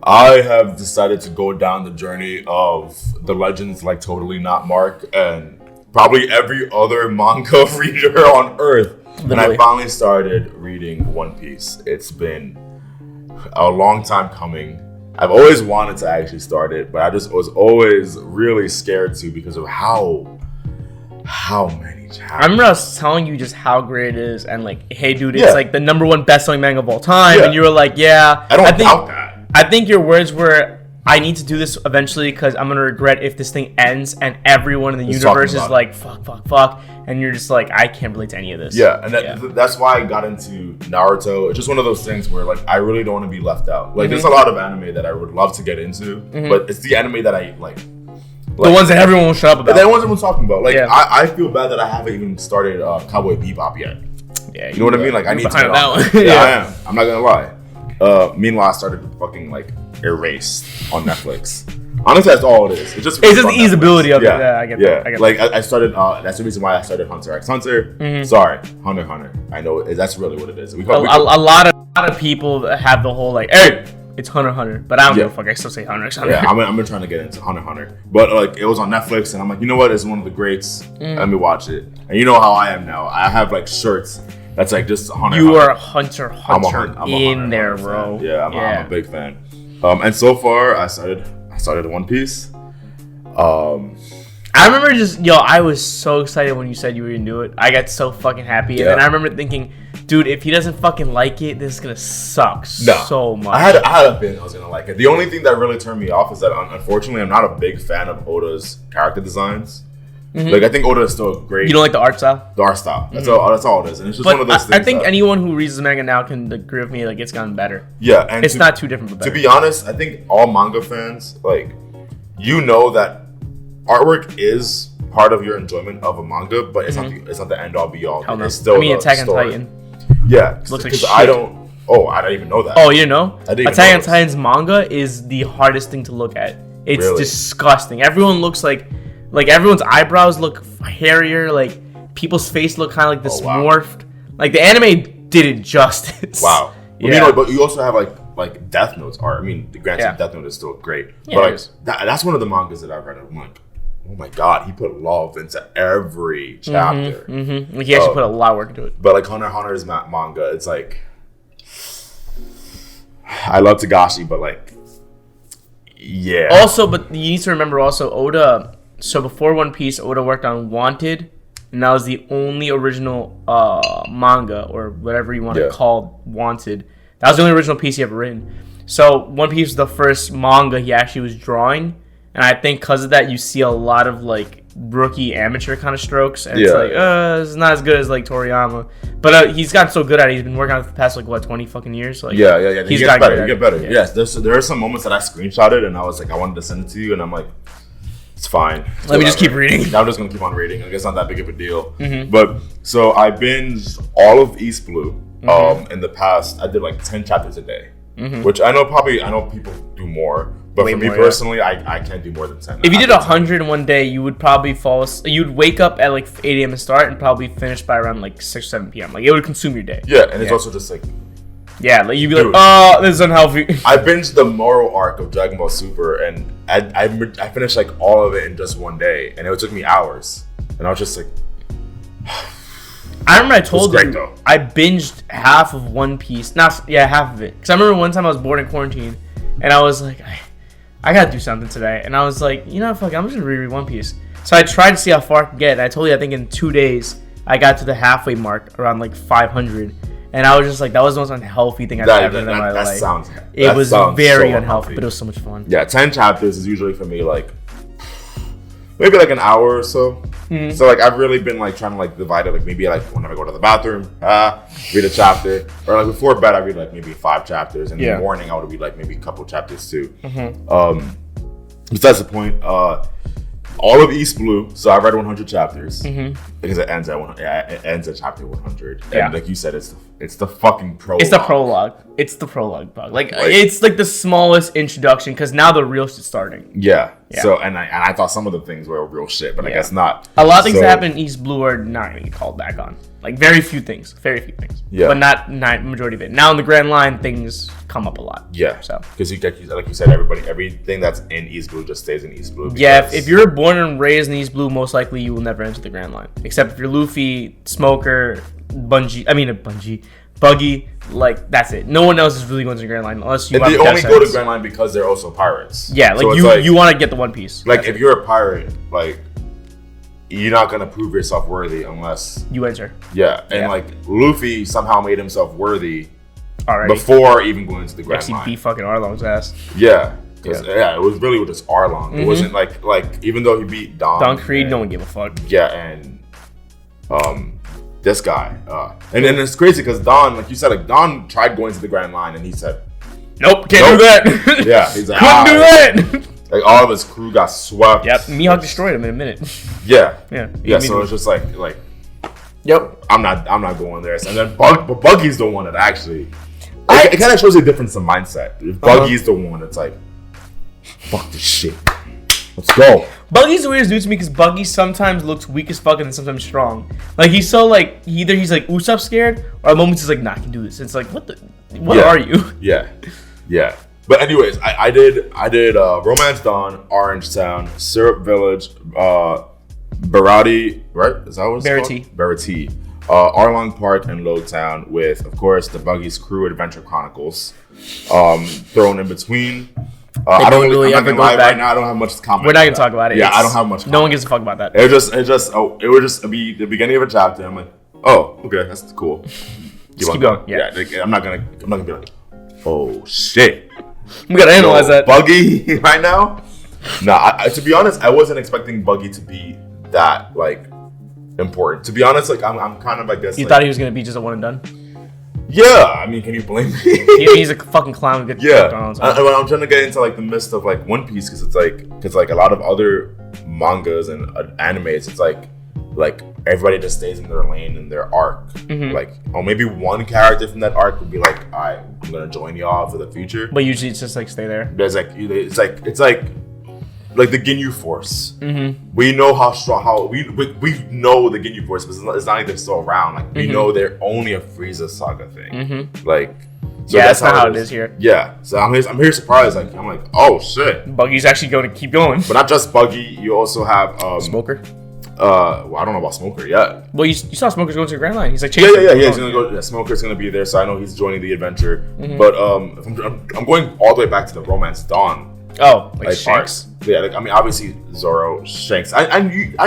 I have decided to go down the journey of the legends like Totally Not Mark and probably every other manga reader on Earth. Literally. And I finally started reading One Piece. It's been a long time coming. I've always wanted to actually start it, but I just was always really scared to because of how many chapters. I remember I was telling you just how great it is and like, hey dude, it's like the #1 best-selling manga of all time. And you were like, yeah. I don't doubt that. I think your words were, I need to do this eventually because I'm going to regret if this thing ends and everyone in the universe is like, fuck. And you're just like, I can't relate to any of this. Yeah, and that's why I got into Naruto. It's just one of those things where like I really don't want to be left out. Like there's a lot of anime that I would love to get into, but it's the anime that I like. The ones that everyone will shut up about. The ones everyone's talking about. Like I feel bad that I haven't even started Cowboy Bebop yet. Yeah, you know what I mean? Like I need to get that one. I am. I'm not gonna lie. Meanwhile, I started fucking like Erased on Netflix. Honestly, that's all it is. It's just the easeability of it. Yeah, I get that. Like I started. That's the reason why I started Hunter x Hunter. Sorry, Hunter x Hunter. I know that's really what it is. A lot of people have the whole like, hey, it's Hunter x Hunter, but I don't give a fuck. I still say Hunter x Hunter. Yeah, I've been trying to get into Hunter x Hunter, but like it was on Netflix, and I'm like, you know what? It's one of the greats. Let me watch it. And you know how I am now. I have like shirts. That's like just Hunter. You are Hunter x Hunter in there, bro. Yeah, I'm a big fan. And so far, I started One Piece. I remember I was so excited when you said you were gonna do it. I got so fucking happy, and then I remember thinking, dude, if he doesn't fucking like it, this is gonna suck so much. I had a feeling I was gonna like it. The only thing that really turned me off is that unfortunately, I'm not a big fan of Oda's character designs. Like I think Oda is still great. You don't like the art style? The art style. That's all it is, and it's just one of those things. I think anyone who reads the manga now can agree with me. Like it's gotten better. Yeah, and it's not too different. But better. To be honest, I think all manga fans that artwork is part of your enjoyment of a manga, but it's not the end all be all. Hell no. It's still Attack on Titan. Yeah, looks like shit. I don't even know that. Oh, you know? Attack on Titan's manga is the hardest thing to look at. It's disgusting. Everyone looks like everyone's eyebrows look hairier. Like people's face look kind of like this morphed. Like the anime did it justice. Wow. But you also have like Death Note's art. I mean, granted, Death Note is still great. Yeah, but that's one of the mangas that I've read. I'm like, oh my god, he put love into every chapter. Like he actually put a lot of work into it. But like Hunter x Hunter's manga, it's like I love Togashi, but like Also, but you need to remember also Oda. So before One Piece, Oda worked on Wanted, and that was the only original manga or whatever you want to call Wanted. That was the only original piece he ever written. So One Piece was the first manga he actually was drawing, and I think because of that, you see a lot of like rookie amateur kind of strokes, and it's like, it's not as good as like Toriyama, but he's gotten so good at it. He's been working on it for the past 20 fucking years. So, like, He's got better. You get better. Yes, there are some moments that I screenshotted, and I was like, I wanted to send it to you, and I'm like, it's fine. Let me just keep reading. I'm just gonna keep on reading. Like, it's not that big of a deal. But so I binged all of East Blue. In the past, I did like 10 chapters a day, which I know people do more. But for me personally, I can't do more than 10. If you did 100 in one day, you would probably you'd wake up at like 8 a.m. to start and probably finish by around like 6 or 7 p.m. Like it would consume your day. Yeah, and it's also just like... Yeah, like you'd be like, oh, this is unhealthy. I binged the Moro arc of Dragon Ball Super, and I finished like all of it in just one day, and it took me hours. And I was just like... I remember I told you I binged half of One Piece. Half of it. Because I remember one time I was bored in quarantine, and I was like, I gotta do something today. And I was like, fuck, I'm just gonna reread One Piece. So I tried to see how far I could get. And I told you, I think in 2 days, I got to the halfway mark, around like 500. And I was just like, that was the most unhealthy thing I've ever done in my life. It was very unhealthy, but it was so much fun. Yeah, 10 chapters is usually for me like maybe like an hour or so. So like I've really been like trying to like divide it, like maybe like whenever I go to the bathroom, read a chapter, or like before bed I read like maybe 5 chapters, and in the morning I would read like maybe a couple chapters too. Besides the point, all of East Blue, so I read 100 chapters because it ends at chapter 100. And like you said, it's It's the fucking prologue. It's the prologue bug. Like it's like the smallest introduction because now the real shit's starting. Yeah. So and I thought some of the things were real shit, but I guess not. A lot of things that happen in East Blue are not going to get called back on. Like very few things. Yeah. But not majority of it. Now in the Grand Line, things come up a lot. Yeah. So because like you said, everything that's in East Blue just stays in East Blue. Yeah. If you're born and raised in East Blue, most likely you will never enter the Grand Line, except if you're Luffy, Smoker, Buggy, like that's it. No one else is really going to the Grand Line unless you. And they only go to Grand Line because they're also pirates. Yeah, like you want to get the One Piece. Like if you're a pirate, like you're not gonna prove yourself worthy unless you enter. Yeah, and like Luffy somehow made himself worthy already before even going to the Grand Line. He beat fucking Arlong's ass. Yeah. It was really just Arlong. It wasn't like even though he beat Don Creed, no one gave a fuck. Yeah, and this guy. And then it's crazy because Don, like you said, like Don tried going to the Grand Line and he said, "Nope, can't do that." Yeah, he's like, couldn't do that. Like all of his crew got swept. Yep, Mihawk destroyed him in a minute. Yeah. So it's just like, yep, I'm not going there. And then but Buggy's the one that actually, it kind of shows a difference in mindset. If Buggy's the one that's like, fuck this shit. Let's go. Buggy's the weirdest dude to me because Buggy sometimes looks weak as fuck and then sometimes strong. Like he's so like either he's like Usopp scared or at moments he's like, nah, I can do this. And it's like what are you? Yeah. But anyways, I did Romance Dawn, Orange Town, Syrup Village, Barati, right? Is that what it's called? Barati. Arlong Park and Lowtown with, of course, the Buggy's Crew Adventure Chronicles thrown in between. I don't really ever go back. Right now, I don't have much to comment. We're not gonna talk about it. Yeah, I don't have much. No one gives a fuck about that. It would just be the beginning of a chapter. I'm like, oh, okay, that's cool. Keep going. Yeah. I'm not gonna be like, oh shit. We gotta analyze that. Buggy right now. Nah, to be honest, I wasn't expecting Buggy to be that like important. To be honest, like I'm kind of like this. You thought he was gonna be just a one and done? Yeah, I mean, can you blame me? He's a fucking clown. I'm trying to get into like the midst of like One Piece because it's like a lot of other mangas and animes. It's like everybody just stays in their lane in their arc. Mm-hmm. Like, or maybe one character from that arc would be like, "Alright, I'm gonna join y'all for the future." But usually it's just like stay there. There's it's like the Ginyu Force. Mm-hmm. We know how strong. We know the Ginyu Force, but it's not like they're still around. Like we know they're only a Frieza Saga thing. Mm-hmm. Like, so that's not how it is here. Yeah, so I'm here surprised. Like I'm like, oh shit, Buggy's actually going to keep going. But not just Buggy. You also have Smoker. Well, I don't know about Smoker yet. Well, you saw Smoker's going to the Grand Line. He's like, yeah. He's gonna go. Yeah, Smoker's gonna be there, so I know he's joining the adventure. Mm-hmm. But I'm going all the way back to the Romance Dawn. Oh, like Shanks. Yeah, like I mean, obviously Zoro, Shanks. I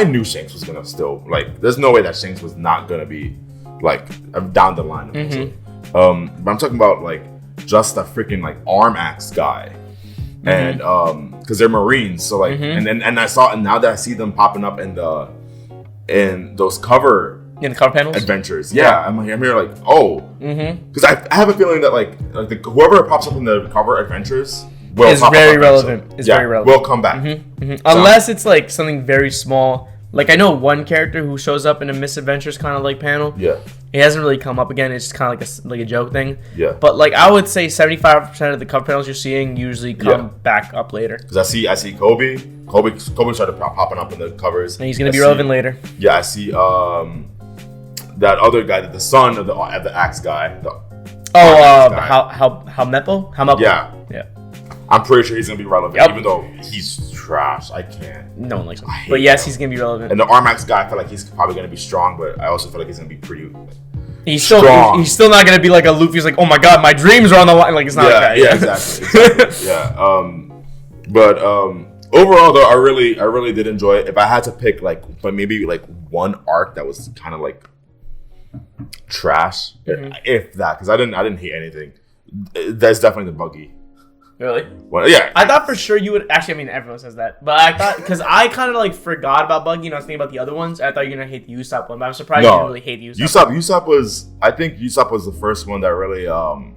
knew Shanks was gonna still like. There's no way that Shanks was not gonna be like down the line. Mm-hmm. But I'm talking about like just a freaking like arm axe guy, and because they're Marines, so like, and now that I see them popping up in those cover. In the cover panels? Adventures. Yeah. I'm here like, oh. Because I have a feeling that like whoever pops up in the cover adventures is very relevant. It's very relevant. Will come back. Unless it's like something very small. Like I know one character who shows up in a Misadventures kind of like panel. Yeah. He hasn't really come up again. It's just kind of like a joke thing. Yeah. But like I would say 75% of the cover panels you're seeing usually come back up later. Because I see Kobe. Kobe started popping up in the covers. And he's gonna be relevant later. Yeah, I see that other guy, the son of the axe guy. Helmeppo? Yeah. I'm pretty sure he's gonna be relevant, even though he's trash. I can't. No one likes him. But yes, he's gonna be relevant. And the Armax guy, I feel like he's probably gonna be strong, but I also feel like he's gonna be pretty. He's still not gonna be like a Luffy. He's like, oh my god, my dreams are on the line. Like it's not like that. Yeah, exactly. Yeah. But overall, though, I really did enjoy it. If I had to pick but maybe like one arc that was kind of like trash, if that, because I didn't hate anything. That's definitely the Buggy. Really? Well, yeah. I thought for sure you would. Actually, I mean, everyone says that. But I thought, because I kind of like forgot about Buggy and I was thinking about the other ones. I thought you were going to hate the Usopp one, but I'm surprised you didn't really hate the Usopp. Usopp was, I think Usopp was the first one that really, well,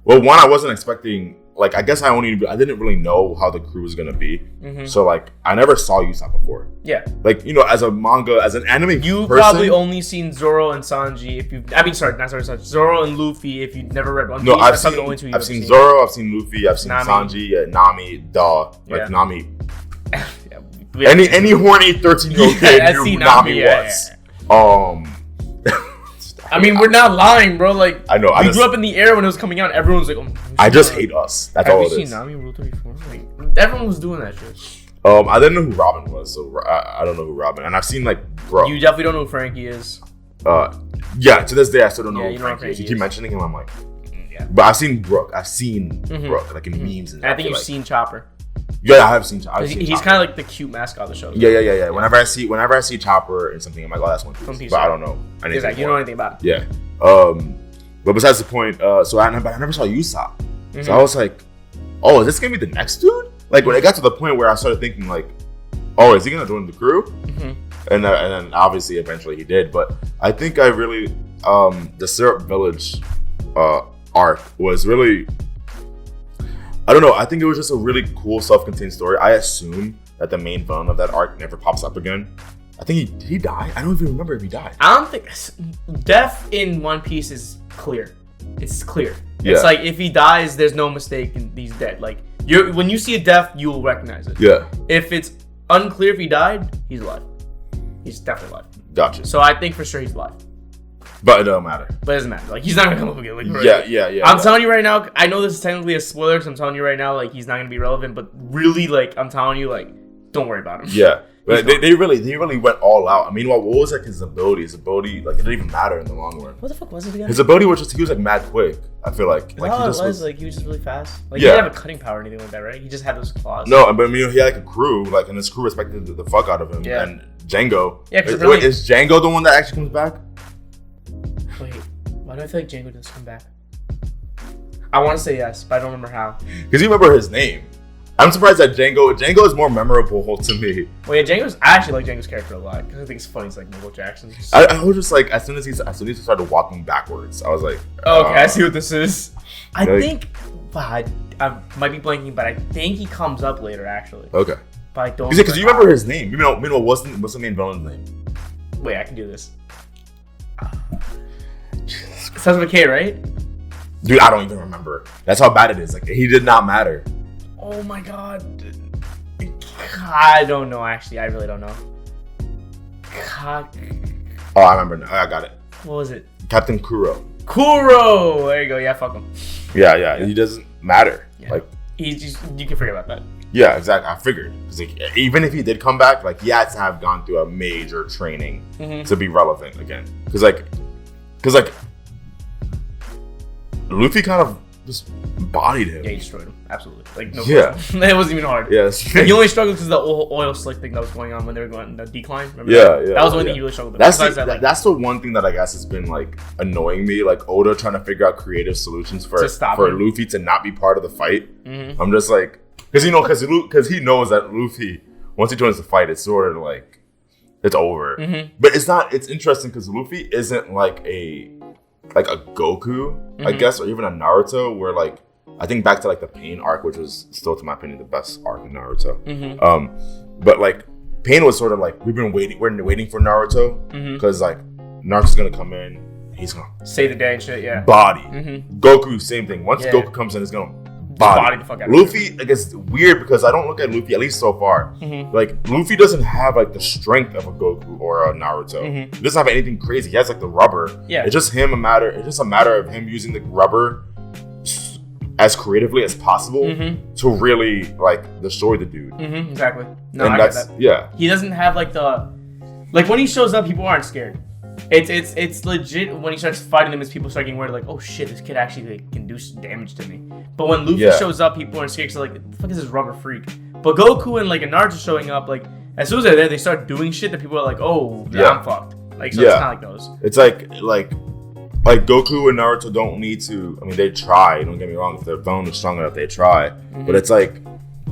one, I wasn't expecting like I guess I didn't really know how the crew was gonna be. So like I never saw Usopp before. Yeah. Like as a manga, as an anime, you've probably only seen Zoro and Sanji. Zoro and Luffy. If you've never read One Piece, no, I've seen Zoro, I've seen Luffy, I've seen Sanji, Nami, Nami. Any horny 13-year-old kid knew who Nami was. I mean, we're not lying, bro. Like, I know. We grew up in the era when it was coming out. Everyone was like, "Oh, I just hate us." That's all it is. Have you seen Nami Rule 34? Like, everyone was doing that shit. I didn't know who Robin was, so I don't know who Robin. And I've seen like, bro. You definitely don't know who Frankie is. Yeah. To this day, I still don't know who Frankie is. You keep is. mentioning him, I'm like, yeah. But I've seen Brook. Brook, like in memes and. I think you've seen Chopper. Yeah, I have seen. He's kind of like the cute mascot of the show. Yeah. Whenever I see Chopper in something, I'm like, oh, that's One Piece. But I don't know anything. Exactly. You don't know anything about it. Yeah. But besides the point, so I never saw Usopp. So I was like, oh, is this gonna be the next dude? Like when it got to the point where I started thinking like, oh, is he gonna join the crew? And then obviously eventually he did. But I think I really the Syrup Village arc was really. I don't know. I think it was just a really cool, self-contained story. I assume that the main villain of that arc never pops up again. I think he died. I don't even remember if he died. I don't think death in One Piece is clear. It's clear. Yeah. It's like if he dies, there's no mistake, and he's dead. Like when you see a death, you will recognize it. Yeah. If it's unclear if he died, he's alive. He's definitely alive. Gotcha. So I think for sure he's alive. But it don't matter. But it doesn't matter. Like he's not gonna come up again. Like, yeah. I'm telling you right now. I know this is technically a spoiler, because I'm telling you right now, like he's not gonna be relevant. But really, like I'm telling you, like don't worry about him. Yeah. But they really went all out. I mean, what was like his ability? His ability, like it didn't even matter in the long run. What the fuck was it again? His ability was just he was like mad quick. I feel like he was just really fast. Like he didn't have a cutting power or anything like that, right? He just had those claws. No, but I mean, he had like a crew, like, and his crew respected the fuck out of him. Yeah. And Django. Yeah, because is Django the one that actually comes back? Wait, why do I feel like Django doesn't come back? I want to say yes, but I don't remember how. Because you remember his name. I'm surprised that Django is more memorable to me. Well, yeah, I actually like Django's character a lot because I think it's funny. It's like Michael Jackson. I was just like, as soon as he started walking backwards, I was like, oh, okay, I see what this is. I think, I might be blanking, but I think he comes up later actually. Okay. But I don't. Because you remember his name. You know, what's the main villain's name? Wait, I can do this. It starts with a K, right? Dude, I don't even remember. That's how bad it is. Like, he did not matter. Oh my god. I don't know, actually. I really don't know. Oh, I remember now. I got it. What was it? Captain Kuro. There you go. Yeah, fuck him. Yeah. He doesn't matter. Yeah. Like, you can forget about that. Yeah, exactly. I figured. Because like, even if he did come back, like, he had to have gone through a major training to be relevant again. Because Luffy kind of just bodied him. Yeah, he destroyed him. Absolutely. Like, no question. It wasn't even hard. Yes. He only struggled because of the oil slick thing that was going on when they were going the decline. Remember that? That was the only thing he really struggled with. That's the one thing that I guess has been like annoying me. Like Oda trying to figure out creative solutions for Luffy to not be part of the fight. I'm just like, because he knows that Luffy, once he joins the fight, it's sort of like it's over. But it's not. It's interesting because Luffy isn't like a Goku, I guess, or even a Naruto, where like I think back to like the Pain arc, which was still, to my opinion, the best arc in Naruto. But like Pain was sort of like we're waiting for Naruto because like Naruto's gonna come in, he's gonna save the day and shit. Yeah. Body. Goku, same thing. Once Goku comes in, he's gonna body the fuck out. Luffy, like, it's weird because I don't look at Luffy, at least so far. Like Luffy doesn't have like the strength of a Goku or a Naruto. He doesn't have anything crazy. He has like the rubber. Yeah. It's just a matter of him using the rubber as creatively as possible to really like destroy the dude. Exactly. No, and I get that. Yeah. He doesn't have like when he shows up, people aren't scared. It's legit when he starts fighting them, as people start getting worried, like, oh shit, this kid actually can do some damage to me. But when Luffy shows up, people aren't scared because like, what the fuck is this rubber freak? But Goku and like a Naruto showing up, like as soon as they're there, they start doing shit that people are like, oh, I'm fucked. Like, so it's kind of like those. It's like Goku and Naruto don't need to. I mean, they try. Don't get me wrong. If their bone is strong enough, they try. But it's like,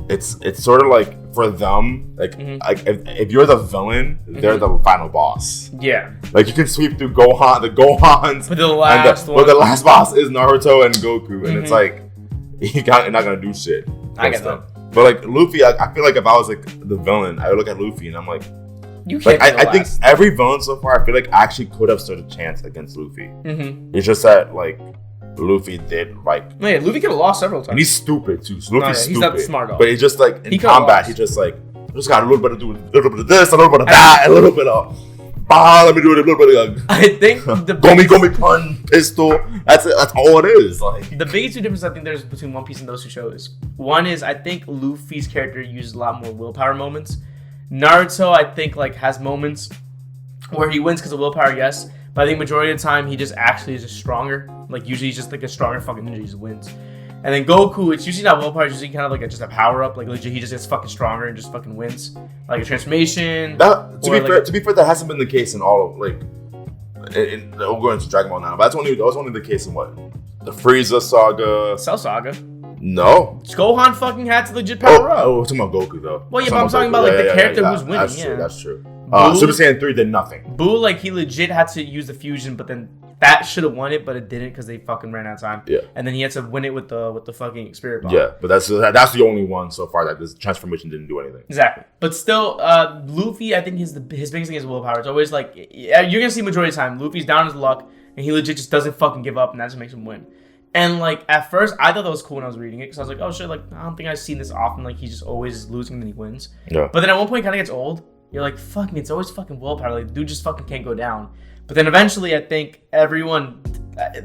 it's sort of like for them, like if you're the villain, they're the final boss. Yeah. Like you can sweep through the Gohans, but the last the last boss is Naruto and Goku, and it's like He's not gonna do shit. I get that. But like Luffy, I feel like if I was like the villain, I would look at Luffy and I'm like, you can't. Like I think every villain so far, I feel like actually could have stood a chance against Luffy. Mm-hmm. It's just that like Luffy did like. No, yeah, Luffy could have lost several times. And he's stupid too. So Luffy's stupid. He's not smart though. But it's just like in combat, he just like just got a little bit of do, a little bit of this, a little bit of that, a little bit of. Let me do it a little bit of. I think the gomi pun pistol. That's it. That's all it is. Like the biggest two differences I think there's between One Piece and those two shows. One is I think Luffy's character uses a lot more willpower moments. Naruto I think like has moments where he wins because of willpower, yes. But I think majority of the time he just actually is just stronger. Like usually he's just like a stronger fucking ninja. He just wins. And then Goku, it's usually not willpower. It's usually kind of like just a power up. Like legit, he just gets fucking stronger and just fucking wins. Like a transformation. To be fair, that hasn't been the case in all of like. We'll go into Dragon Ball now, but that was only the case in what the Frieza saga. Cell Saga. No. Gohan fucking had to legit power up. Oh, we're talking about Goku though. Well, yeah, but I'm talking about like the character who's winning. That's true. Super Saiyan 3 did nothing. Boo, like he legit had to use the fusion, but then that should have won it, but it didn't because they fucking ran out of time. Yeah. And then he had to win it with the fucking spirit bomb. Yeah, but that's the only one so far that this transformation didn't do anything. Exactly. But still, Luffy, I think his biggest thing is willpower. It's always like you're gonna see majority of the time Luffy's down his luck and he legit just doesn't fucking give up, and that's what makes him win. And like at first, I thought that was cool when I was reading it because I was like, oh shit, like I don't think I've seen this often. Like he's just always losing and then he wins. Yeah. But then at one point, it kind of gets old. You're like, fuck me, it's always fucking willpower. Like dude just fucking can't go down. But then eventually, I think everyone,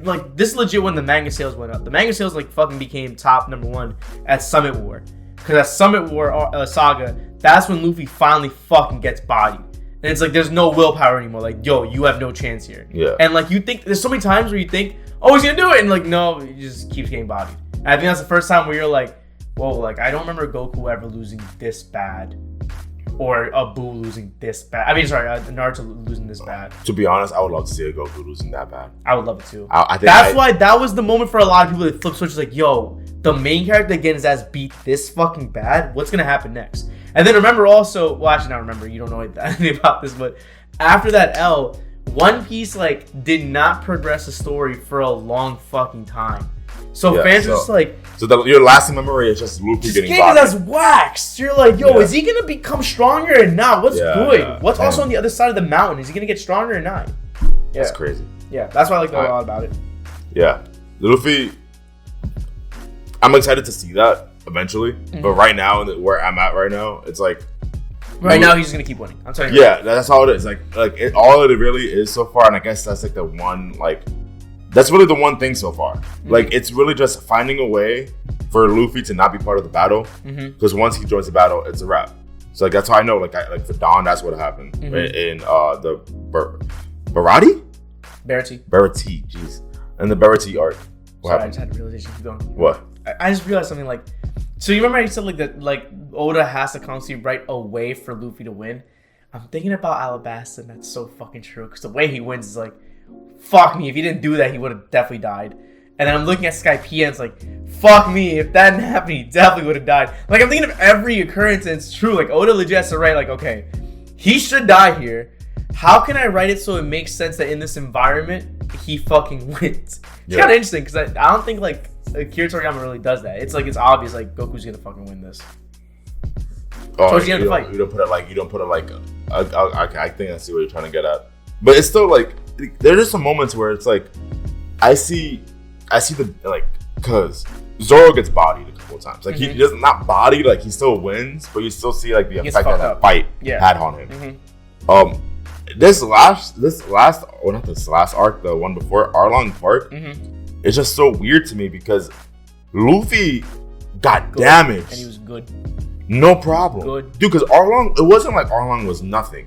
like, this is legit when the manga sales went up. The manga sales, like, fucking became top #1 at Summit War. Because at Summit War Saga, that's when Luffy finally fucking gets bodied. And it's like, there's no willpower anymore. Like, yo, you have no chance here. Yeah. And, like, you think, there's so many times where you think, oh, he's gonna do it. And, like, no, he just keeps getting bodied. And I think that's the first time where you're like, whoa, like, I don't remember Goku ever losing this bad. Or a Boo losing this bad. I mean, sorry, Naruto losing this bad. To be honest, I would love to see a Goku losing that bad. I would love it too. I think that's why that was the moment for a lot of people that flip switch. Like, yo, the main character getting his ass beat this fucking bad. What's gonna happen next? And then remember also, well, actually not remember. You don't know anything about this, but after that L, One Piece like did not progress the story for a long fucking time. So fans are just like... So your lasting memory is just Luffy getting bodied. That's waxed. You're like, yo, is he going to become stronger or not? What's good? Yeah, what's also on the other side of the mountain? Is he going to get stronger or not? Yeah. That's crazy. Yeah, that's why I like a lot about it. Yeah. Luffy... I'm excited to see that eventually. Mm-hmm. But right now, where I'm at right now, it's like... Right now, he's going to keep winning. I'm telling you. Yeah, that's all it is. All it really is so far, and I guess that's like the one, like... That's really the one thing so far. Mm-hmm. Like, it's really just finding a way for Luffy to not be part of the battle. Because once he joins the battle, it's a wrap. So, like, that's how I know. Like for Dawn, that's what happened. Mm-hmm. In the Barati? Barati, jeez. And the Barati arc. What happened? I just had a realization. Keep going. What? I just realized something like... So, you remember I said, like, that like Oda has to constantly write a way for Luffy to win? I'm thinking about Alabasta, and that's so fucking true. Because the way he wins is like... Fuck me, if he didn't do that, he would have definitely died. And then I'm looking at Skype and it's like, fuck me, if that didn't happen, he definitely would have died. Like, I'm thinking of every occurrence, and it's true. Like, Oda legit has to write, like, okay, he should die here. How can I write it so it makes sense that in this environment, he fucking wins? It's kind of interesting, because I don't think, like, Akira Toriyama really does that. It's, like, it's obvious, like, Goku's gonna fucking win this. Oh, so you don't put it like, I think I see what you're trying to get at. But it's still, like, there are some moments where it's like I see the like because Zoro gets bodied a couple of times. Like he does not body, like he still wins, but you still see like the effect that fight had on him. This last arc, the one before Arlong Park, it's just so weird to me because Luffy got damaged and he was good. No problem. Good. Dude, because Arlong, it wasn't like Arlong was nothing.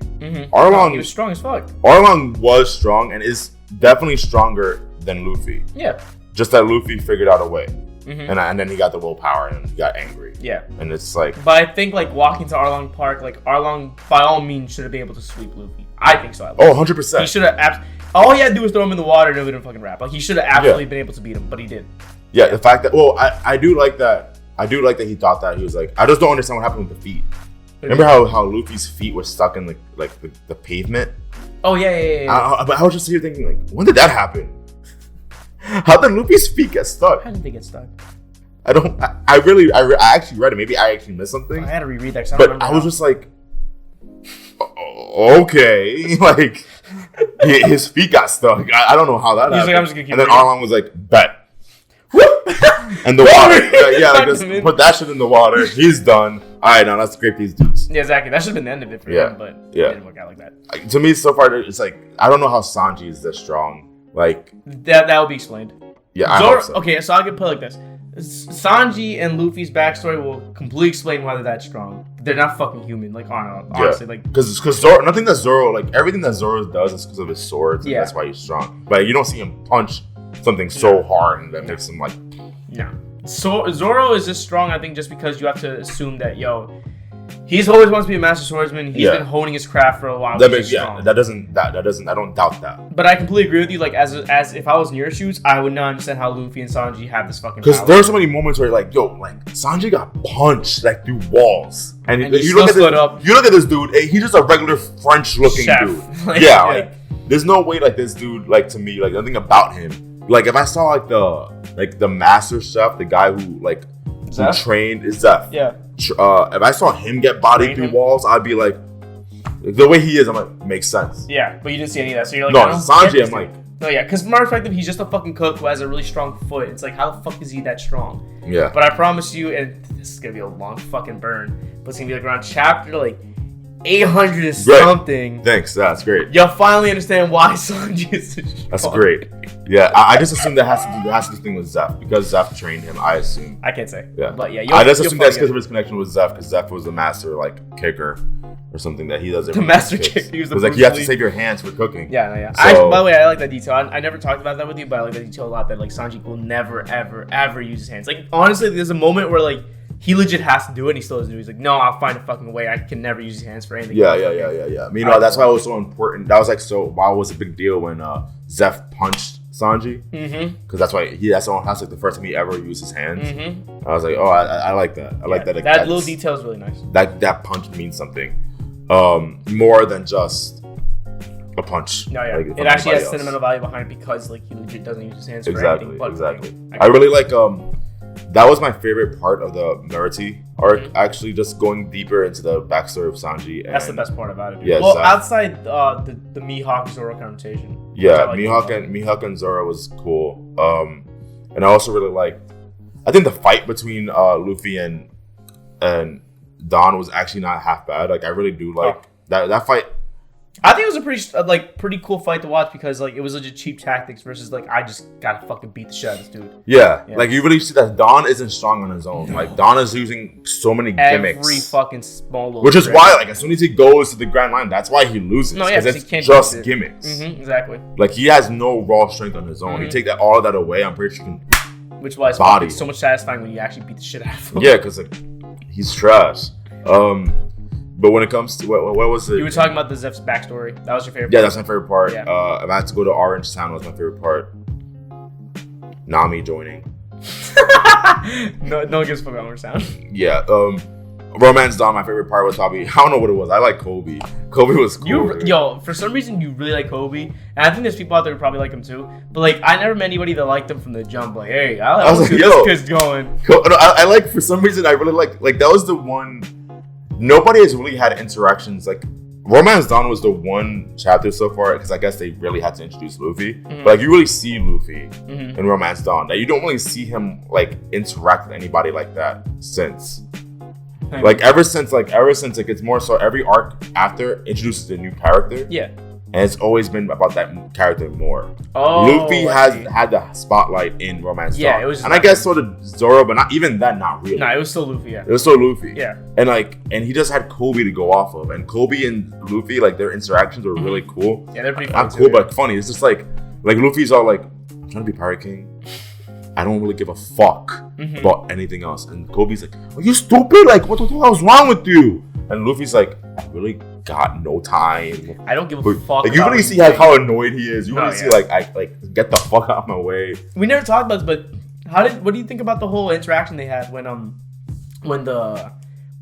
Arlong, he was strong as fuck. Arlong was strong and is definitely stronger than Luffy. Yeah. Just that Luffy figured out a way. And then he got the willpower and he got angry. Yeah. And it's like... But I think like walking to Arlong Park, like Arlong by all means should have been able to sweep Luffy. I think so. Oh, 100%. He should have... all he had to do was throw him in the water and it wouldn't fucking rap. Like he should have absolutely been able to beat him, but he didn't. Yeah, the fact that... Well, I do like that. I do like that he thought that. He was like, I just don't understand what happened with the feet. Remember how Luffy's feet were stuck in the pavement? Oh, yeah. But I was just here thinking, like, when did that happen? How did Luffy's feet get stuck? How did they get stuck? I actually read it. Maybe I actually missed something. I had to reread that because I but don't remember. I was just like, okay, like his feet got stuck. I don't know how that happened. Like, I'm just gonna keep and then reading. Arlong was like, bet. And the water, like just put that shit in the water. He's done. All right, now let's scrape these dudes. Yeah, exactly. That should have been the end of it for him, but it didn't work out like that. To me, so far, it's like I don't know how Sanji is this strong. Like that will be explained. Yeah, I hope so. Okay, so I'll get put like this: Sanji and Luffy's backstory will completely explain why they're that strong. They're not fucking human. Like honestly, like because Zoro, nothing that Zoro, like everything that Zoro does is because of his swords. And that's why he's strong. But you don't see him punch something so hard and that makes him like. No. So Zoro is just strong, I think, just because you have to assume that he's always wants to be a master swordsman. He's been honing his craft for a while. That doesn't. I don't doubt that. But I completely agree with you. Like as if I was in your shoes, I would not understand how Luffy and Sanji have this fucking. Because there are so many moments where like Sanji got punched like through walls, and you look at this dude. He's just a regular French looking dude. Like there's no way like this dude like to me like nothing about him. Like if I saw like the master chef, the guy who trained is Zeph. Yeah. If I saw him get bodied through walls, I'd be like, the way he is, I'm like, makes sense. Yeah, but you didn't see any of that, so you're like, no, Sanji, I'm like, no, yeah, because from my perspective, he's just a fucking cook who has a really strong foot. It's like, how the fuck is he that strong? Yeah. But I promise you, and this is gonna be a long fucking burn, but it's gonna be like around chapter 800 and something. Thanks, that's great. You'll finally understand why Sanji is so strong. That's great. Yeah, I just assume that has to do thing with Zeph because Zeph trained him. I assume. I can't say. Yeah, but yeah, I just assume that's because of his connection with Zeph because Zeph was the master kicker or something that he doesn't. The master kicker. He was like you have to save your hands for cooking. Yeah, no, yeah. So, by the way, I like that detail. I never talked about that with you, but I like that detail a lot. That Sanji will never, ever, ever use his hands. Like honestly, there's a moment where he legit has to do it, and he still doesn't do it. He's like, no, I'll find a fucking way. I can never use his hands for anything. Yeah. Meanwhile, that's why it was so important. That was why it was a big deal when Zeph punched Sanji. Because that's why that's the first time he ever used his hands. I was like, oh, I like that. I like that. That little detail is really nice. That punch means something more than just a punch. No, yeah. It actually has sentimental value behind it because he legit doesn't use his hands for anything. Exactly. I really like that was my favorite part of the Merity arc. Actually, just going deeper into the backstory of Sanji. That's the best part about it. Dude. Yeah, well, outside the Mihawk Zoro conversation. Yeah, Mihawk and Zoro was cool. And I also really liked. I think the fight between Luffy and Don was actually not half bad. I really do like that fight. I think it was a pretty cool fight to watch because it was legit cheap tactics versus I just gotta fucking beat the shit out of this dude. Yeah. You really see that Don isn't strong on his own. Don is using so many gimmicks. Every fucking small little which is why as soon as he goes to the Grand Line, that's why he loses. No, yeah, because it's just gimmicks. Exactly. He has no raw strength on his own. You take all of that away, I'm pretty sure you can. Which was fucking so much satisfying when you actually beat the shit out of him. Yeah, because he's trash. But when it comes to what was it? You were talking about the Zeph's backstory. That was your favorite part? Yeah, that's my favorite part. Yeah. If I had to go to Orange Town, was my favorite part. Nami joining. no one gives a fuck about Orange Town. Yeah. Romance Dawn, my favorite part was probably, I don't know what it was. I like Kobe. Kobe was cool. For some reason you really like Kobe. And I think there's people out there who probably like him too. But I never met anybody that liked him from the jump. Hey, I like this kid's going. I like, for some reason, I really like that was the one. Nobody has really had interactions Romance Dawn was the one chapter so far because I guess they really had to introduce Luffy. But you really see Luffy in Romance Dawn. That you don't really see him interact with anybody like that since. Ever since it's more so every arc after introduces a new character. Yeah. And it's always been about that character more. Oh, Luffy has had the spotlight in Romance Dawn. Yeah, it was. And I guess so did Zoro, but not even that, not really. Nah, it was still Luffy, yeah. It was still Luffy. Yeah. And he just had Kobe to go off of. And Kobe and Luffy, their interactions were really cool. Yeah, they're pretty funny. Not cool, but funny. It's just Luffy's all I'm trying to be Pirate King. I don't really give a fuck about anything else. And Kobe's like, are you stupid? What the hell's wrong with you? And Luffy's like, I really got no time. I don't give a fuck. You really see how annoyed he is. You really see I get the fuck out of my way. We never talked about this, but what do you think about the whole interaction they had when the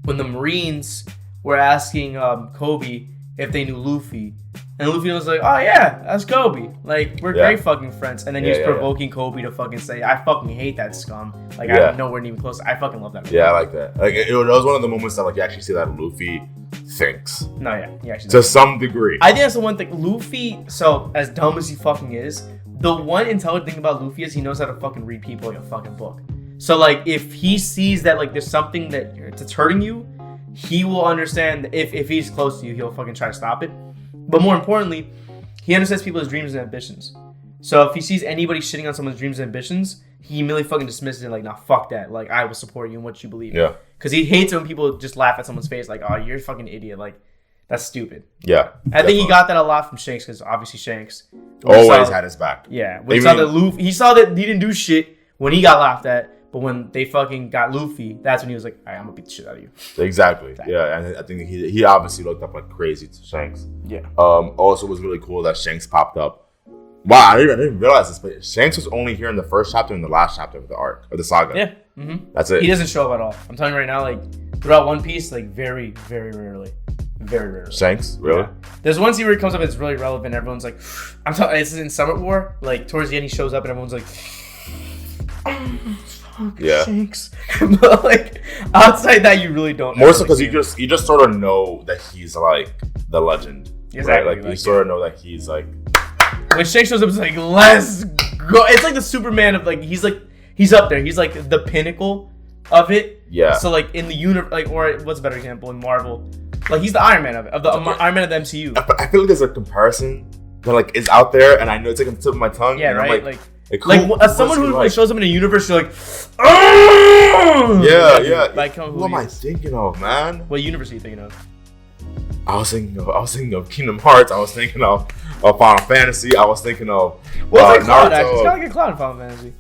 Marines were asking Kobe if they knew Luffy, And Luffy was like, oh yeah, that's Kobe. Like, we're great fucking friends. And then he's provoking Kobe to fucking say, I fucking hate that scum. Like, I'm nowhere even close. I fucking love that. Yeah, I like that. Like, it was one of the moments that, like, you actually see that Luffy thinks. No, yeah. He actually to some degree. I think that's the one thing. Luffy, so, as dumb as he fucking is, the one intelligent thing about Luffy is he knows how to fucking read people like a fucking book. So, like, if he sees that, like, there's something that's hurting you, he will understand. If he's close to you, he'll fucking try to stop it. But more importantly, he understands people's dreams and ambitions. So if he sees anybody shitting on someone's dreams and ambitions, he immediately fucking dismisses it like, nah, fuck that. Like, I will support you in what you believe in. Yeah. Because he hates it when people just laugh at someone's face like, oh, you're a fucking idiot. Like, that's stupid. Yeah. I think he got that a lot from Shanks because obviously Shanks always had his back. Yeah. When he saw that he didn't do shit when he got laughed at. But when they fucking got Luffy, that's when he was like, all right, I'm going to beat the shit out of you. Exactly. Yeah, and I think he obviously looked up like crazy to Shanks. Yeah. Also, it was really cool that Shanks popped up. Wow, I didn't realize this, but Shanks was only here in the first chapter and the last chapter of the arc, of the saga. Yeah. Mm-hmm. That's it. He doesn't show up at all. I'm telling you right now, like, throughout One Piece, like, very, very rarely. Very rarely. Shanks? Really? Yeah. There's one scene where he comes up and it's really relevant. Everyone's like, I'm talking, this is in Summit War. Like, towards the end, he shows up and everyone's like, Shanks. But like outside that, you really don't. More so because you just sort of know that he's like the legend, exactly. Right? Like you sort of know that he's like. When Shanks shows up, it's like let's go. It's like the Superman of like he's up there. He's like the pinnacle of it. Yeah. So like in the universe, like or what's a better example in Marvel, like he's the Iron Man of it, Iron Man of the MCU. I feel like there's a comparison that like is out there, and I know it's like on the tip of my tongue. Yeah, right. Like as someone who like shows up in a universe, you're like, oh! Yeah. Like, who am I thinking of, man? What universe are you thinking of? I was thinking of Kingdom Hearts. I was thinking of Final Fantasy. I was thinking of Naruto. Cloud, actually. It's kind of like a Cloud in Final Fantasy.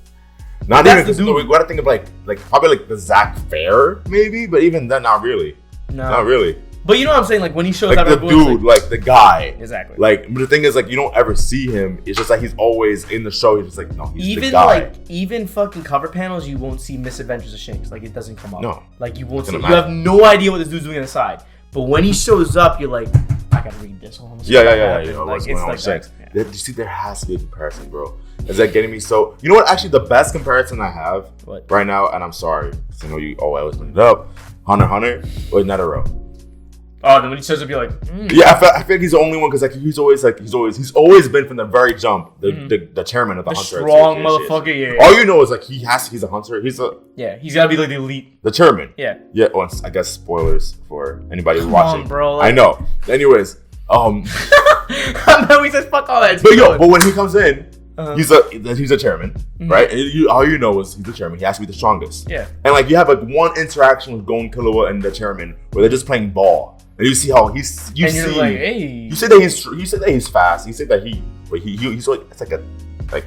Not even because we gotta think of like probably like the Zack Fair maybe, but even then, not really. No, not really. But you know what I'm saying? Like when he shows up, the dude, like the guy. Exactly. Like, but the thing is, like, you don't ever see him. It's just like he's always in the show. He's just like, no, he's the guy. Even fucking cover panels, you won't see Misadventures of Shanks. Like, it doesn't come up. No. Like, you won't see. You have no idea what this dude's doing on the side. But when he shows up, you're like, I gotta read this one. Yeah. You know, what's going on with Shanks? You see, there has to be a comparison, bro. Is that getting me so? You know what? Actually, the best comparison I have right now, and I'm sorry, because I know you always bring it up, Hunter x Hunter with Netero. Oh, then when he shows up, you're like, Yeah, I feel like he's the only one because like he's always been from the very jump the chairman of the Hunter. Strong motherfucker. Yeah. All you know is like he's a hunter. He's gotta be like the elite. The chairman. Yeah. Yeah. Well, I guess spoilers for anybody who's watching. On, bro. I know. Anyways, no, he says fuck all that. But when he comes in, he's a chairman, right? And all you know is he's the chairman. He has to be the strongest. Yeah. And like you have like one interaction with Gon Killua and the chairman where they're just playing ball. And you see how you like, hey. You said that he's fast. You said that he's like it's like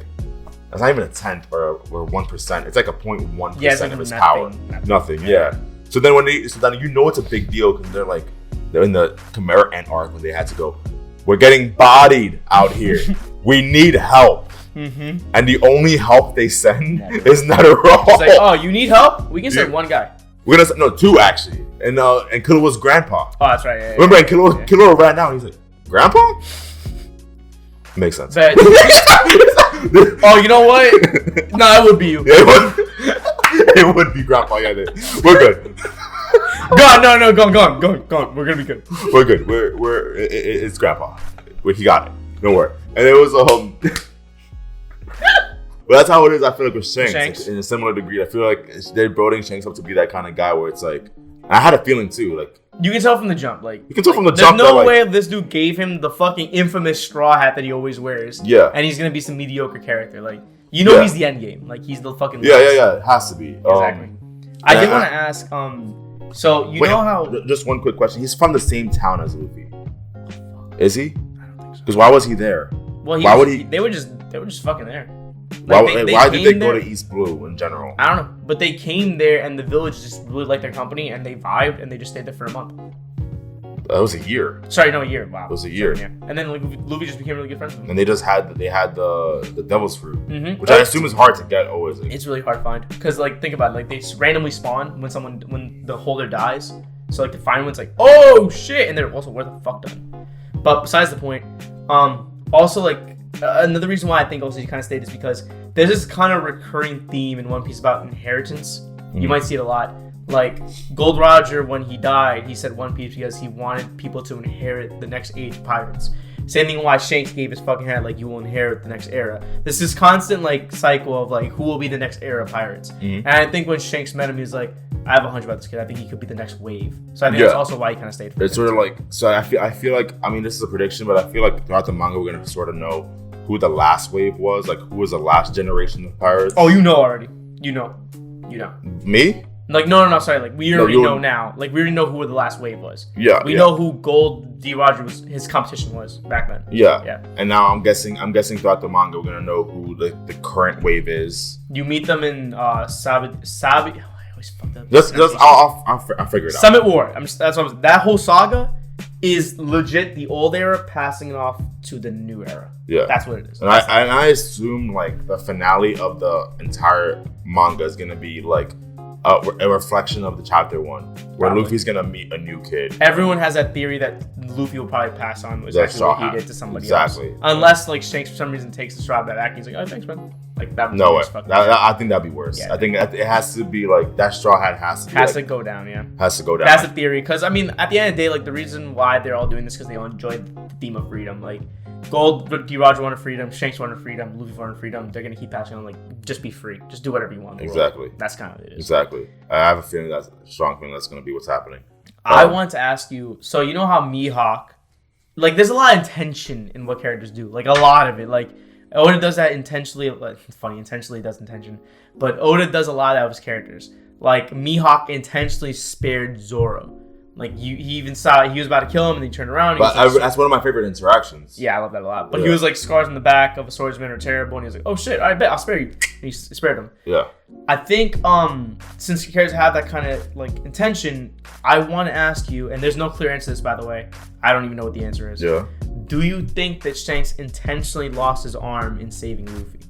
that's not even a tenth or 1%. It's like a 0.1% of his power. Nothing. Yeah. So then you know it's a big deal because they're in the Chimera Ant arc when they had to go. We're getting bodied out here. We need help. And the only help they send is Netero. It's like, oh, you need help? We can send one guy. We're gonna two actually, and Killua's grandpa. Oh, that's right. Yeah, remember, and Killua ran out. He's like, "Grandpa." Makes sense. Oh, you know what? No, it would be you. It would be Grandpa. Yeah, we're good. No, go on. We're gonna be good. We're good. It's Grandpa. He got it. Don't worry. And it was But that's how it is. I feel like with Shanks. Like, in a similar degree. I feel like they're building Shanks up to be that kind of guy where it's like, I had a feeling too. Like you can tell from the jump. Like you can tell from the jump. There's no way this dude gave him the fucking infamous straw hat that he always wears. Yeah. And he's gonna be some mediocre character. Like he's the end game. Like he's the fucking. Yeah. It has to be. Exactly. I did want to ask. So you know how? Just one quick question. He's from the same town as Luffy. Is he? I don't think so. Because why was he there? Well, why would he? They were just fucking there. Like, why did they go to East Blue in general? I don't know, but they came there and the village just really liked their company and they vibed and they just stayed there for a month. That was a year. Sorry, no, a year. Wow, it was a year. And then Luffy just became really good friends with him. And they had the Devil's Fruit, which I assume is hard to get always. It's really hard to find because think about it, they randomly spawn when the holder dies. So to find one's like, oh shit, and they're also where the fuck done. But besides the point. Also, like, another reason why I think also you kind of stayed is because there's this kind of recurring theme in One Piece about inheritance. You might see it a lot. Like, Gold Roger, when he died, he said One Piece because he wanted people to inherit the next age of pirates. Same thing why Shanks gave his fucking head, like, you will inherit the next era. This is constant, like, cycle of, like, who will be the next era of pirates. And I think when Shanks met him, he was like, I have a hunch about this kid. I think he could be the next wave. So I think that's also why he kind of stayed. It's sort of like, so I feel like, I mean, this is a prediction, but I feel like throughout the manga, we're going to sort of know who the last wave was, like, who was the last generation of pirates. Oh, you know already. You know. Me? Like, no, sorry. Like, we already know now. Like, we already know who the last wave was. Yeah. We know who Gold D. Roger was, his competition was back then. Yeah. And now I'm guessing throughout the manga, we're going to know who the current wave is. You meet them in Sabi. I always fucked up. I'll figure it out. Summit War. That whole saga is legit the old era passing it off to the new era. Yeah. That's what it is. And I assume, like, the finale of the entire manga is going to be, like, a reflection of the chapter 1, where Luffy's gonna meet a new kid. Everyone has that theory that Luffy will probably pass on exactly what he did to somebody else. Unless, like, Shanks for some reason takes the straw back and he's like, oh, thanks, man. Like, that would I think that'd be worse. Yeah, I think it has to be like that straw hat has to go down. Yeah, has to go down. That's the theory. Because I mean, at the end of the day, like, the reason why they're all doing this because they all enjoy the theme of freedom. Like, Gold D. Roger wanted freedom, Shanks wanted freedom, Luffy wanted freedom. They're gonna keep passing on, like, just be free, just do whatever you want. Exactly. That's kind of what it is. Exactly. I have a strong feeling that's gonna be what's happening. I want to ask you. So you know how Mihawk, like, there's a lot of intention in what characters do. Like, a lot of it. Like, Oda does that intentionally. Like, it's funny, intentionally does intention, but Oda does a lot out of his characters. Like, Mihawk intentionally spared Zoro. Like, he even saw he was about to kill him, and he turned around. And that's one of my favorite interactions. Yeah, I love that a lot. But he was like, scars on the back of a swordsman are terrible, and he was like, oh shit, I bet I'll spare you. And he spared him. Yeah. I think since characters have that kind of, like, intention, I want to ask you, and there's no clear answer to this, by the way. I don't even know what the answer is. Yeah. Do you think that Shanks intentionally lost his arm in saving Luffy?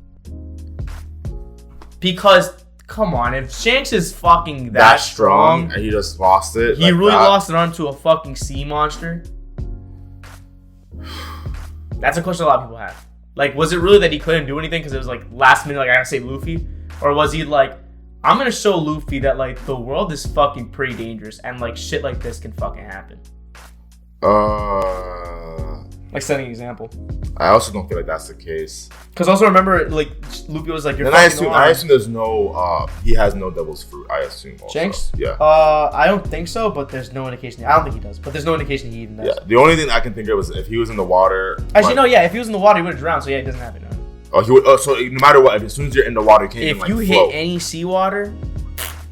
Because, come on, if Shanks is fucking that strong and he just lost it, he really lost an arm to a fucking sea monster. That's a question a lot of people have. Like, was it really that he couldn't do anything because it was, like, last minute, like, I gotta save Luffy? Or was he like, I'm gonna show Luffy that, like, the world is fucking pretty dangerous and, like, shit like this can fucking happen? Like, setting an example. I also don't feel like that's the case. Because also remember, like, Luffy was like, I assume there's no, he has no devil's fruit, I assume also. Shanks? Yeah. I don't think so, but there's no indication. I don't think he does, but there's no indication he even does. Yeah, the only thing I can think of is if he was in the water. Actually, no, yeah, if he was in the water, he would have drowned, so yeah, it doesn't happen. No. Oh, he would, so no matter what, as soon as you're in the water, you can't even, like, if you hit any seawater,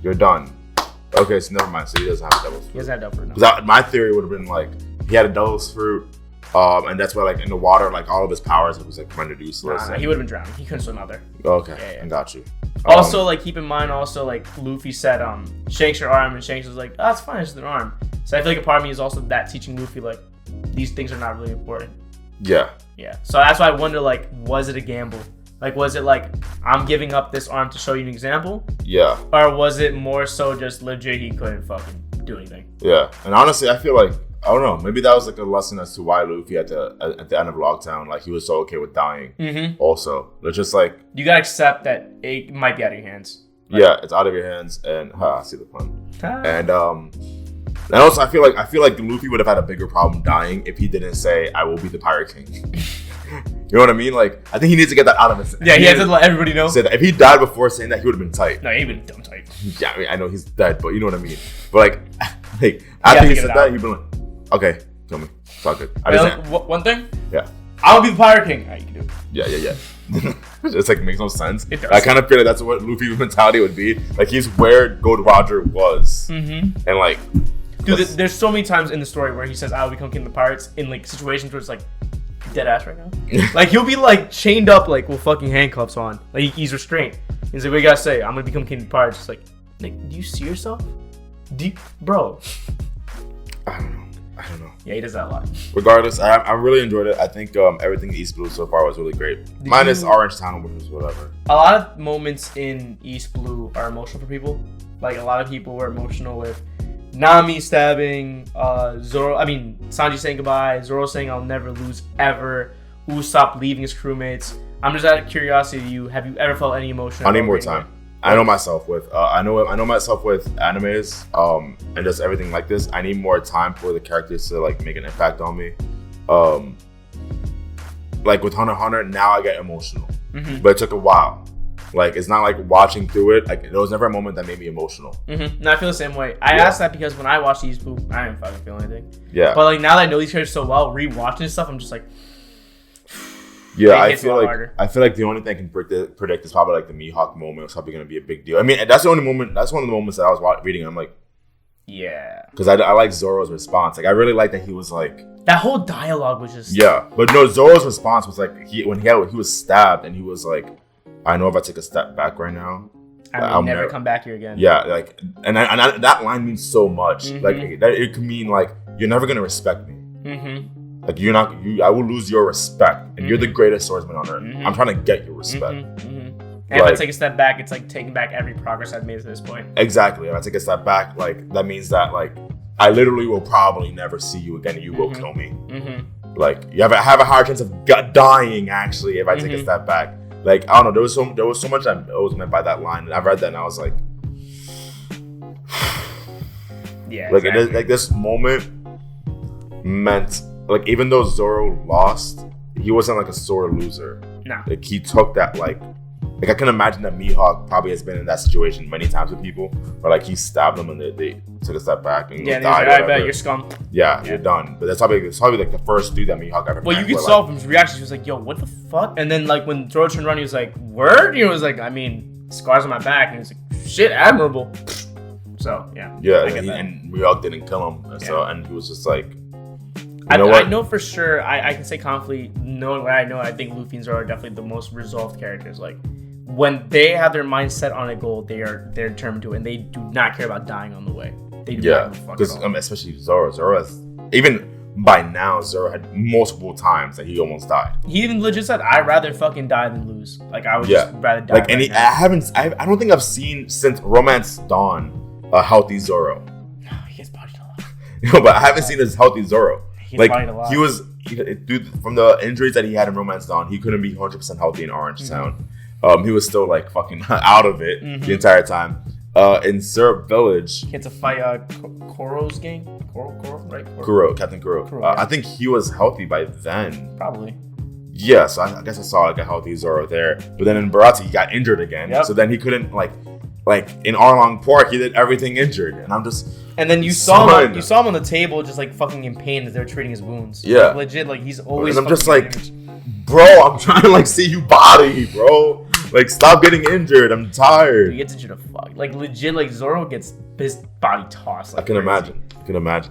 you're done. Okay, so never mind. So he doesn't have devil's fruit. He doesn't have devil's fruit, no. Because my theory would have been, like, he had a devil's fruit, and that's why, like, in the water, like, all of his powers was, like, rendered useless. Nah, he would have been drowning. He couldn't swim out there. Okay, I got you. Also, like, keep in mind, also, like, Luffy said, Shanks your arm, and Shanks was like, oh, it's fine, it's just an arm. So I feel like a part of me is also that teaching Luffy, like, these things are not really important. Yeah. Yeah. So that's why I wonder, like, was it a gamble? Like, was it like, I'm giving up this arm to show you an example? Yeah. Or was it more so just legit he couldn't fucking do anything? Yeah. And honestly, I feel like, I don't know, maybe that was, like, a lesson as to why Luffy at the end of Lockdown, like, he was so okay with dying. Mm-hmm. Also, it's just like, you gotta accept that it might be out of your hands. Like, yeah, it's out of your hands, and I see the pun. And also, I feel like Luffy would have had a bigger problem dying if he didn't say, "I will be the Pirate King." You know what I mean? Like, I think he needs to get that out of his. Yeah, he had to let everybody know. Say that. If he died before saying that, he would have been tight. No, he would have been dumb tight. Yeah, I mean, I know he's dead, but you know what I mean. But like after he said that, he'd been like, "Okay, kill me. It's all good." One thing. Yeah. I'll be the Pirate King. Right, you can do it. Yeah. It's like, makes no sense. It does. I kind of feel like that's what Luffy's mentality would be. Like, he's where Gold Roger was, and like, dude, there's so many times in the story where he says, "I will become king of the pirates," in, like, situations where it's like, dead ass right now. Like, he'll be, like, chained up, like, with fucking handcuffs on. Like, he's restrained. He's like, what you gotta say? I'm gonna become king of the pirates. It's like, Nick, do you see yourself? Bro. I don't know. Yeah, he does that a lot. Regardless, I really enjoyed it. I think everything East Blue so far was really great. Minus Orange Town, which was whatever. A lot of moments in East Blue are emotional for people. Like, a lot of people were emotional with Nami stabbing, Sanji saying goodbye, Zoro saying I'll never lose ever. Usopp leaving his crewmates. I'm just out of curiosity to you. Have you ever felt any emotion? I need more time. I know myself with animes and just everything like this. I need more time for the characters to like make an impact on me. Like with Hunter x Hunter, now I get emotional, but it took a while. Like it's not like watching through it. Like there was never a moment that made me emotional. No, I feel the same way. I asked that because when I watched these, I didn't fucking feel anything. Yeah. But like now that I know these characters so well, rewatching stuff, I'm just like. Yeah, I feel like the only thing I can predict is probably like the Mihawk moment. It's probably gonna be a big deal. I mean, that's the only moment. That's one of the moments that I was reading. I'm like, yeah, because I like Zoro's response. Like I really like that he was like that whole dialogue was just but no, Zoro's response was like he was stabbed and he was like, I know if I take a step back right now, I'll never come back here again. Yeah, like and that line means so much. Like that it could mean like you're never gonna respect me. Like I will lose your respect, and you're the greatest swordsman on earth. I'm trying to get your respect. And if I take a step back, it's like taking back every progress I've made to this point. Exactly. If I take a step back, like that means that like I literally will probably never see you again. And you will kill me. Like you have a higher chance of dying actually if I take a step back. Like I don't know. There was so much that was meant by that line, and I read that and I was like, yeah. Like exactly. Like this moment meant. Like, even though Zoro lost, he wasn't, like, a sore loser. No. Like, he took that, like, I can imagine that Mihawk probably has been in that situation many times with people, where, like, he stabbed them and they took a step back and died. Like, I bet you're scum. Yeah, you're done. But that's probably like, the first dude that Mihawk ever Well, you could saw from his reaction, he was like, yo, what the fuck? And then, like, when Zoro turned around, he was like, word? He was like, I mean, scars on my back. And he was like, shit, admirable. So, yeah. Yeah, and Mihawk didn't kill him. So, and he was just like, I know for sure, I can say confidently, knowing what I know, I think Luffy and Zoro are definitely the most resolved characters. Like, when they have their mind set on a goal, they're determined to it, and they do not care about dying on the way. They do not give a fuck because especially Zoro has, even by now, Zoro had multiple times that he almost died. He even legit said, I'd rather fucking die than lose. Like, I would just rather die. Like, and I don't think I've seen since Romance Dawn a healthy Zoro. No, he gets bodied a lot. No, but I haven't seen this healthy Zoro. Like he was, dude, from the injuries that he had in Romance Dawn, he couldn't be 100% healthy in Orange Town. He was still like fucking out of it the entire time. In Syrup Village, he had to fight Koro's gang. Koro, right? Captain Kuro. Kuro, yeah. I think he was healthy by then. Probably. Yeah, so I guess I saw like a healthy Zoro there. But then in Baratie, he got injured again. Yep. So then he couldn't like in Arlong Park, he did everything injured, and I'm just. And then you saw him on the table, just like fucking in pain as they were treating his wounds. Yeah, like, legit, like he's always. And I'm just like, bro, I'm trying to like see you body, bro. Like, stop getting injured. I'm tired. He gets injured a fuck. Like legit, like Zoro gets his body tossed. Like, I can imagine.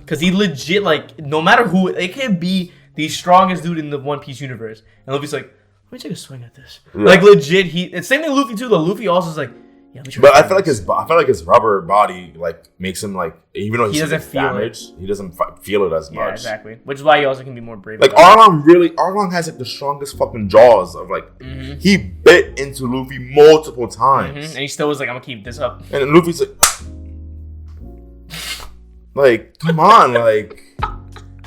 Because he legit, like, no matter who, it can be the strongest dude in the One Piece universe, and Luffy's like, let me take a swing at this. Yeah. Like legit, it's same thing with Luffy too. Though Luffy also is like. Yeah, but I feel like his rubber body like makes him like, even though he doesn't feel damage, he doesn't feel it as much. Yeah, exactly. Which is why he also can be more brave. Like Arlong has like the strongest fucking jaws of like he bit into Luffy multiple times, and he still was like, I'm gonna keep this up. And then Luffy's like, come on, like.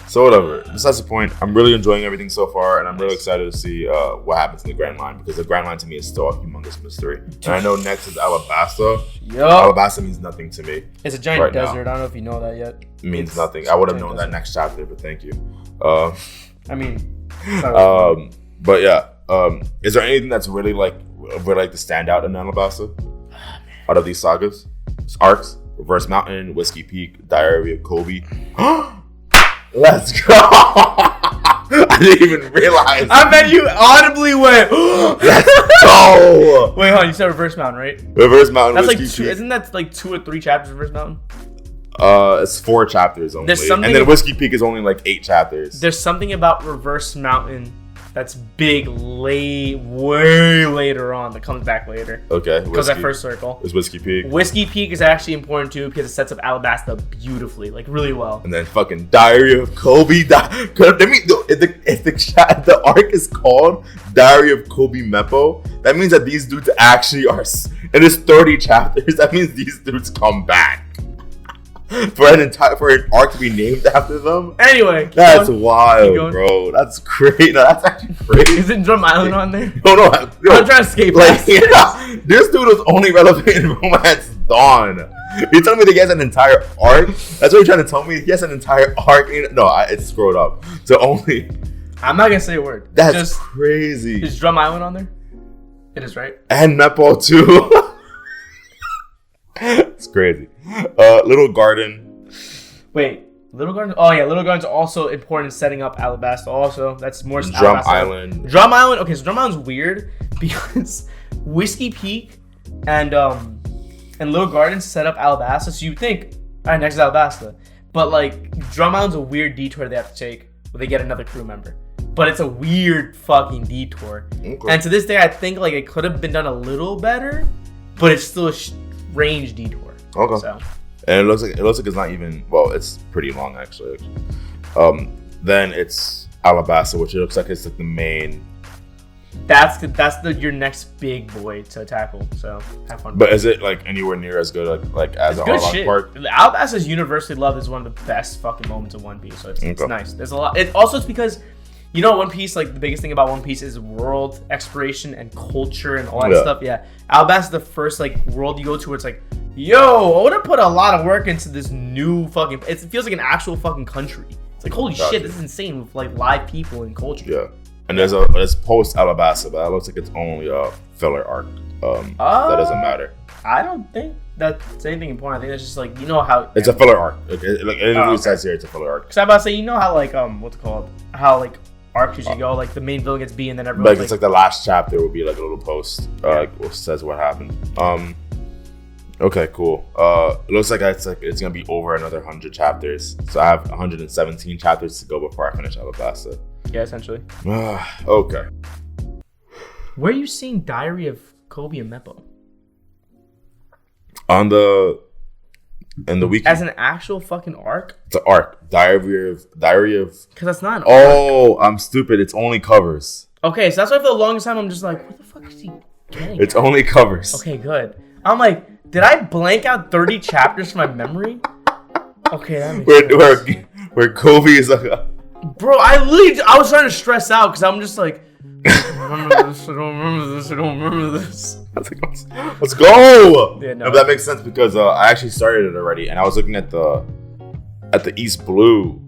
So whatever. Besides the point, I'm really enjoying everything so far, and I'm really excited to see what happens in the Grand Line, because the Grand Line to me is still a humongous mystery. And I know next is Alabasta. Yep. Alabasta means nothing to me. It's a giant desert. Now. I don't know if you know that yet. It means nothing. I would have known that next chapter, but thank you. I mean, but yeah. Is there anything that's really like to stand out in Alabasta? Out of these sagas, arcs, Reverse Mountain, Whiskey Peak, Diary of Kobe. Let's go! I didn't even realize. I bet you audibly went. Let's go! Wait, hold on. You said Reverse Mountain, right? Reverse Mountain. That's like two. Isn't that like 2 or 3 chapters of Reverse Mountain? It's 4 chapters only. And then Whiskey Peak is only like 8 chapters. There's something about Reverse Mountain that's big, way later on that comes back later. Okay. Because that first circle is Whiskey Peak. Whiskey Peak is actually important too because it sets up Alabasta beautifully, like really well. And then fucking Diary of Kobe. If the arc is called Diary of Kobe Meppo, that means that these dudes actually are. And it's 30 chapters. That means these dudes come back. for an arc to be named after them. Anyway, that's wild, bro. That's great. No, that's actually crazy. Isn't Drum Island on there? No. I'm trying to escape. Like, yeah, this dude was only relevant in Romance Dawn. You telling me that he has an entire arc? That's what you're trying to tell me. He has an entire arc. No, it's screwed up. So only. I'm not gonna say a word. That's just crazy. Is Drum Island on there? It is, right? And Mepo too. It's crazy. Little Garden. Wait, Little Garden? Oh yeah, Little Garden's also important in setting up Alabasta. Also, that's more Drum Island. Drum Island. Okay, so Drum Island's weird because Whiskey Peak and Little Garden set up Alabasta. So you think, all right, next is Alabasta, but like Drum Island's a weird detour they have to take where they get another crew member. But it's a weird fucking detour. Okay. And to this day, I think like it could have been done a little better, but it's still a range detour. Okay. So. And it looks like it's not even, well, it's pretty long actually. Then it's Alabasta, which it looks like it's like the main. That's your next big boy to tackle. So have fun. But is it like anywhere near as good like as an Arlong Park? Alabasta's universally loved as one of the best fucking moments of One Piece. So it's nice. There's a lot. It's because. You know, One Piece, like, the biggest thing about One Piece is world exploration and culture and all that stuff. Yeah. Alabasta is the first, like, world you go to where it's like, yo, Oda put a lot of work into this new fucking... It feels like an actual fucking country. It's like, holy shit, this is insane with, like, live people and culture. Yeah. And there's post-Alabasta, but that looks like it's only a filler arc. That doesn't matter. I don't think that's anything important. I think that's just, like, you know how... It's a filler arc. Like, it says here, it's a filler arc. Because I'm about to say, you know how, like, what's it called? How, like... arcs usually go like the main villain gets beat and then everyone like it's like the last chapter will be like a little post like says what happened. Okay, cool. It looks like it's gonna be over another 100 chapters, so I have 117 chapters to go before I finish Alabasta. Yeah, essentially. Okay. Where are you seeing Diary of Kobe and Meppo? In the week as an actual fucking arc? It's an arc. Diary of because that's not an arc. Oh, I'm stupid. It's only covers. Okay, so that's why for the longest time I'm just like, what the fuck is he getting? It's only covers. Okay, good. I'm like, did I blank out 30 chapters from my memory? Okay, that makes sense. Where Kobe is like bro, I was trying to stress out because I'm just like, I don't remember this. Let's go. Yeah, no, that makes sense because I actually started it already, and I was looking at the East Blue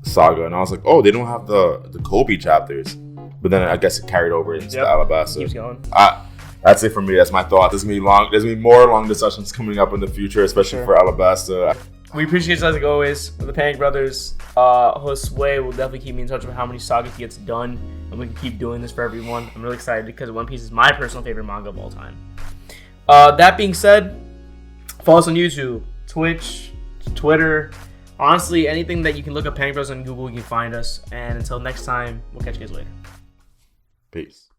saga, and I was like, oh, they don't have the Kobe chapters, but then I guess it carried over into the Alabasta. Keeps going. That's it for me. That's my thought. There's gonna be more long discussions coming up in the future, especially for Alabasta. We appreciate you guys like always. With the Panic Brothers, Josue will definitely keep me in touch with how many sagas he gets done, and we can keep doing this for everyone. I'm really excited because One Piece is my personal favorite manga of all time. That being said, follow us on YouTube, Twitch, Twitter. Honestly, anything that you can look up Panic Brothers on Google, you can find us. And until next time, we'll catch you guys later. Peace.